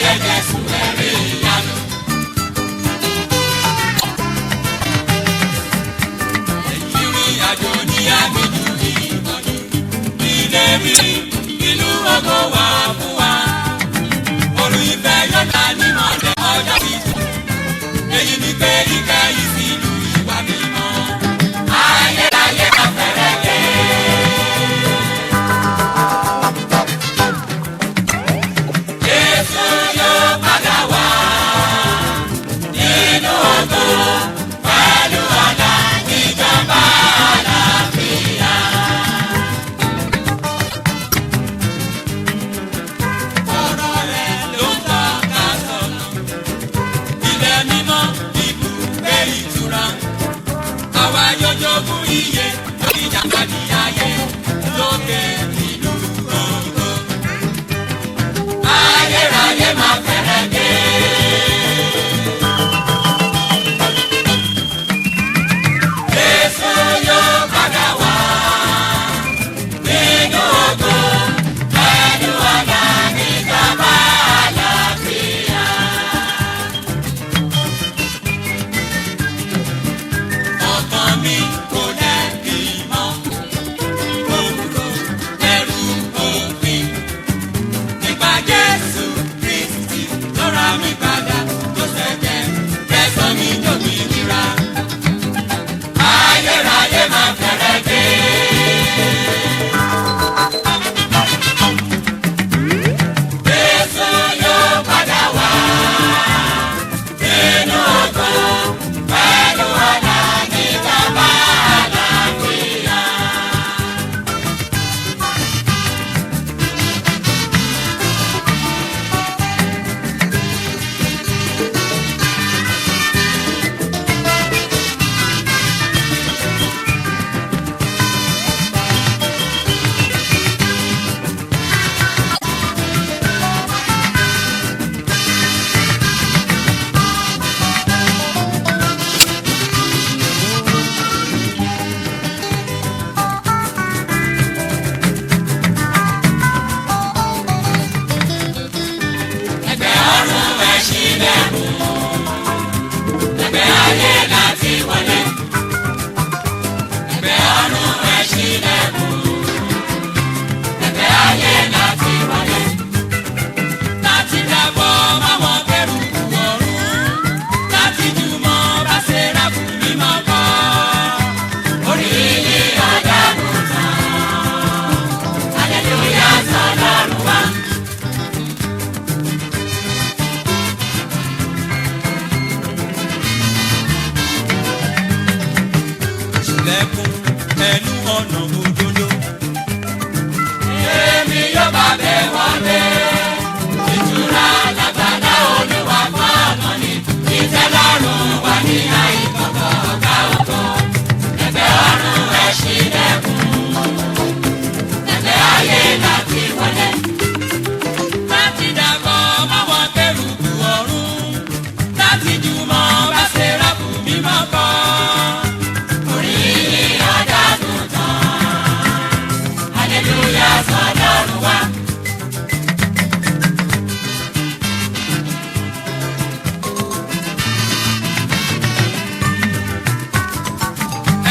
yẹ Jésù ẹ̀rí ìyanu. Ìrìn àjò ní agbèjú ìmọ̀jú nílé rí ìlú ògo wà fún wa. Òru ìfẹ́ yọ̀dá nímọ̀lẹ́ ọjọ́ ìtàn. Èyí ni pé ìkẹyìn sí ìlú ìwà mímọ́. Ayérayé máa fẹ́rẹ̀ dé. Jésù yóò padà wá nínú ògo pẹ̀lú ọ̀la ìjọba àlàáfíà. Ọ̀rọ̀ rẹ̀ ló ń tọ́ka sọ́nà. Ilẹ̀ mímọ́ ibùgbé ìtura. Àwa yóò jogún iye lórí ìjàkadì ayé lókè ìlú ògo. Ayérayé máa fẹ́rẹ̀ dé. Jésù yóò padà wá nínú ògo pẹ̀lú ọ̀la ìjọba àlàáfíà. Ọkàn mi kò lẹ́bi mọ́, mo kúrò lẹ́rù òfin. Nípa Jésù Kristi ló ra mi padà, ló ṣẹ̀jẹ̀ kẹsàn mi dòmìnira. Ayérayé máa fẹ́rẹ̀ dé. Jésù yóò padà wá nínú ògo pẹ̀lú ọ̀la ìjọba àlàáfíà. Ẹgbẹ́ ọ̀run ẹ̀ ṣílẹ̀kùn, ẹgbẹ́ ayé láti wọlé. Ẹgbẹ́ ọ̀run ẹ̀ ṣílẹ̀kùn, ẹgbẹ́ ayé láti wọlé. Láti dàbọ̀ máwọn kẹ́rù ọ̀run, láti jùmọ̀ bá Séráfù mímọ́ kọ́. Orí yìí ọ̀dàgùn tán, hallelujah sọ́lọ́run wá. Ṣílẹ̀kùn ẹnu ọ̀nà òdodo. Èmi yóò bá bẹ̀ wọlé. Ìtura lágbàlá Olúwa fún ọ̀nà ni. Ìtẹ́lọ́rùn wà ní àìkọ́kọ́ ọ̀gá ògo. Ẹgbẹ́ ọ̀run ẹ̀ ṣílẹ̀kùn, ẹgbẹ́ ayé láti wọlé. Láti dàbọ̀ máwọn kẹ́rùbù ọ̀run, láti jùmọ̀ bá Séráfù mímọ́ kọ́. Orí yìí ọ̀dàgùn tán, hallelujah sọ́lọ́run wá.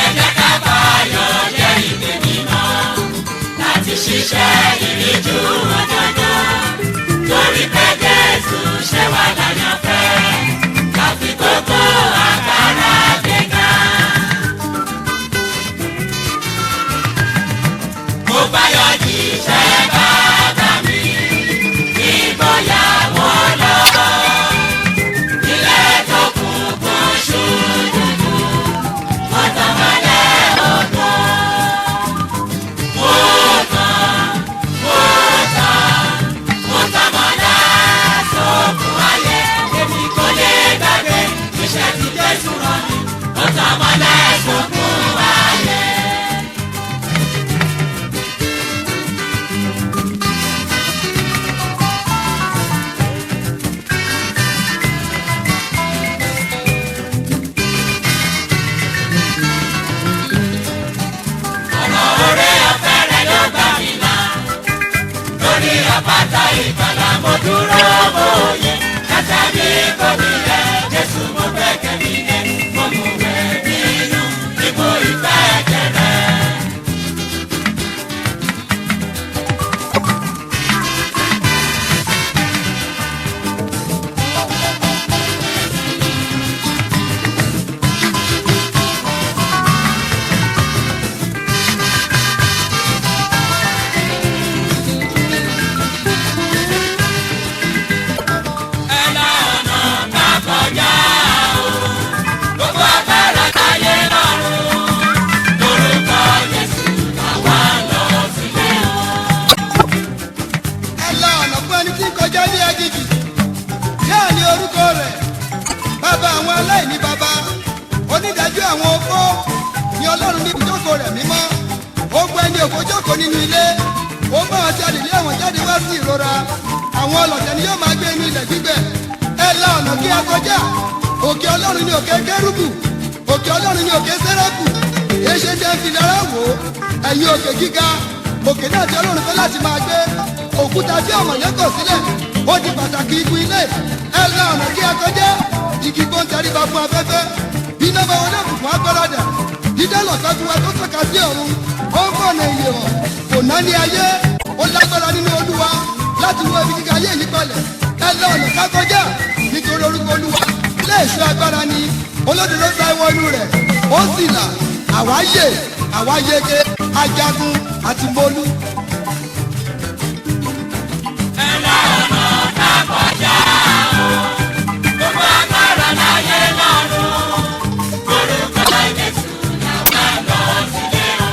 Ẹ jẹ́ ká fààyò jẹ́ ìpè mímọ́ láti ṣiṣẹ́ ìríjú òdodo. Torí pé Jésù ṣe wá láyọ̀fẹ́, ká fi gbogbo agbára gbéga. Mo bá yọ jíṣẹ́ bàbá mi, ìgboyà wọn lọ. Ilẹ̀ tó kún fún ṣùdùdù, mo tàn mọ́lẹ̀ ògo. Mo tàn mọ́lẹ̀ sókun ayé. Èmi kò lè gbàgbé iṣẹ́ tí Jésù rán mi. Mo tàn mọ́lẹ̀ sókun ayé. àpáta ìgbàlà mo dúró mo nínú ilé ó bá wọn ti àdìlé àwọn jáde wá sí ìrora àwọn ọlọ̀tẹ̀ ni yóò máa gbé inú ilẹ̀ gbígbẹ ẹ la ọ̀nà kí ẹ kọjá òkè ọlọ́run ní òkè kérúbù òkè ọlọ́run ní òkè sẹ́ráfù èṣe jẹ́ fi dára wò ó ẹ̀yin òkè gíga òkè náà tí ọlọ́run fẹ́ láti máa gbé òkúta tí ọmọ yẹn kọ̀ sílẹ̀ ó di pàtàkì igun ilé ẹ la ọ̀nà kí ẹ kọjá igi gbóǹtarìbà fún afẹ́fẹ́ iná bá wọlé òkùnkùn agbáradà dídálọ̀ kájúwa tó tọ́ka sí ọ̀run ó ń fọ̀nà ìyè hàn kò náni ayé ó lágbára nínú olúwa láti wo ibi gíga ayé yìí balẹ̀ ẹ la ọ̀nà ká kọjá nítorí orúkọ olúwa ilé ìṣọ́ agbára ni olódodo sá wọnú rẹ̀ ó sì là àwa yege ajagun àti mólú. ẹ la ọ̀nà ká kọjá o gbogbo agbára láyé lọ́run orúkọ Jésù làwọn lọ sílé o.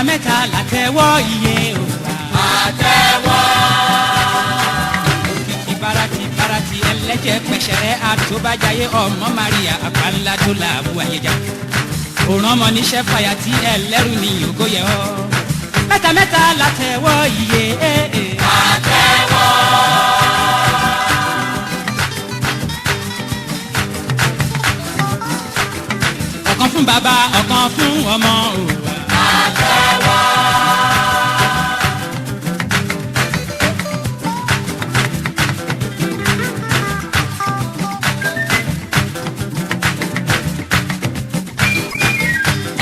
mẹ́ta látẹ̀wọ́ iye òwà. àtẹ̀wọ́. òkìkí barati ẹlẹ́jẹ̀ pẹ̀sẹ̀rẹ́ àtòbájáyé ọmọ Maria àpáńlá tó làbú ayéjà. òràn ọmọ níṣẹ́ fàyà tí ẹlẹ́rù ní yòókó yẹ ọ́. mẹ́ta látẹ̀wọ́ iye. àtẹ̀wọ́. ọ̀kan fún bàbá ọ̀kan fún ọmọ òwà. àtẹ̀wọ́.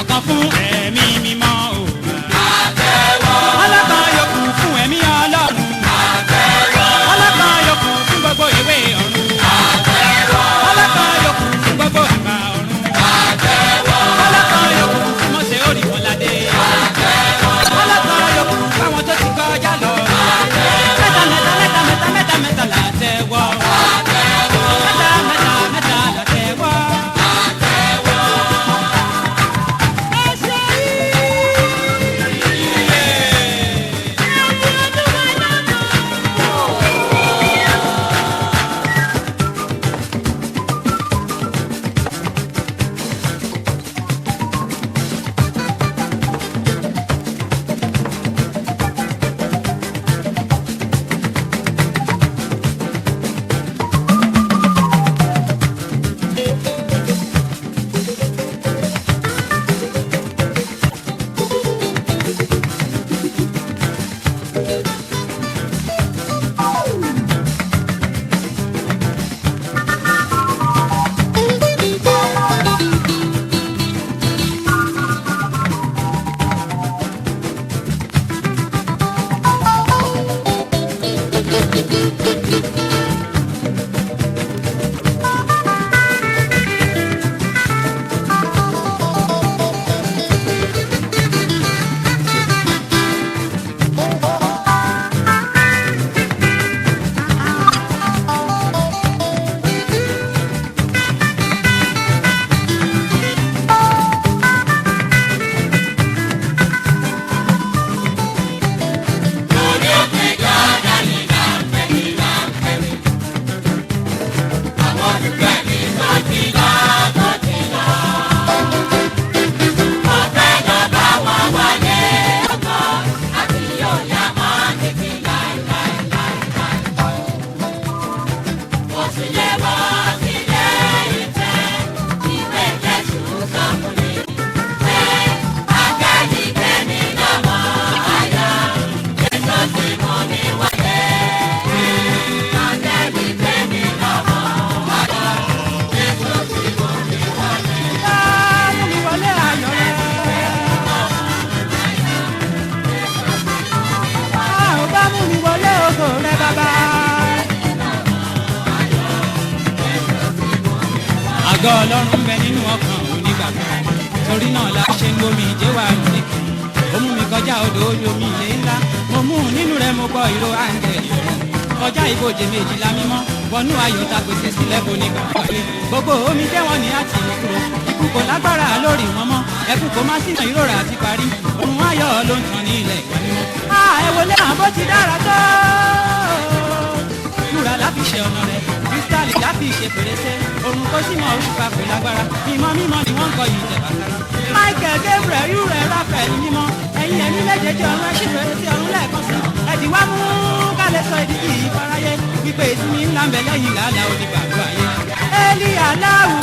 ọ̀kan fún ẹ̀mí mímọ́ òwà. àtẹ̀wọ́. ọlọ́kan yòókù fún ẹ̀mí Ọlọ́run. àtẹ̀wọ́. ọlọ́kan yòókù fún gbogbo ìwé ọ̀run. àtẹ̀wọ́. ọlọ́kan yòókù fún gbogbo àgbà ọ̀run. àtẹ̀wọ́. ọlọ́kan yòókù fún Mósè orí wọn ládé. àtẹ̀wọ́. ọlọ́kan yòókù fáwọn tó ti kọjá lọ. mẹ́ta látẹ̀wọ́. mẹ́ta látẹ̀wọ́. àtẹ̀wọ́. ẹsẹ̀. àgọ́ ọlọ́run ń bẹ nínú ọkàn onígbàgbọ́ torí náà la ṣe ń lomi ìjẹ́wà rẹ̀ ó mú mi kọjá odò omi ilé ńlá mo mú un nínú rẹ̀ mo gbọ́ ìró áńgẹ̀lì kọjá ibojì méjìlá mímọ́ wọnú ayọ̀ ta pèsè sílẹ̀ kò ní gbàgbọ́ pé gbogbo omi jẹ́ wọn ní àti ìkúrò ikú kò lágbára lórí wọn mọ́ ẹkú kò má sínú ìrora àti parí òun ayọ̀ ló ń tàn ní ilẹ̀ ìgbà mímọ́. ẹ wọlé àwọn bó ti dára tó múra láfi ṣe ọ̀nà rẹ̀ kristali láfi ṣe fèrèsé òrùn tó sì mọ oṣù papò lágbára mímọ́ mímọ́ ni wọ́n ń kọ yìí tẹ̀ bàtàrà. michael gabriel rúrẹ̀ raphael mímọ́ ẹ̀yin ẹ̀mí méjèèjì ọ̀run ẹ̀ ṣì fèrèsé ọ̀run lẹ́ẹ̀kan sí ẹ̀dì wá mú kálẹ̀ sọ ìdí kì í faráyé wípé ìsinmi ńlá ń bẹ lẹ́yìn làálàá onígbàgbọ́ ayé. eli aláwù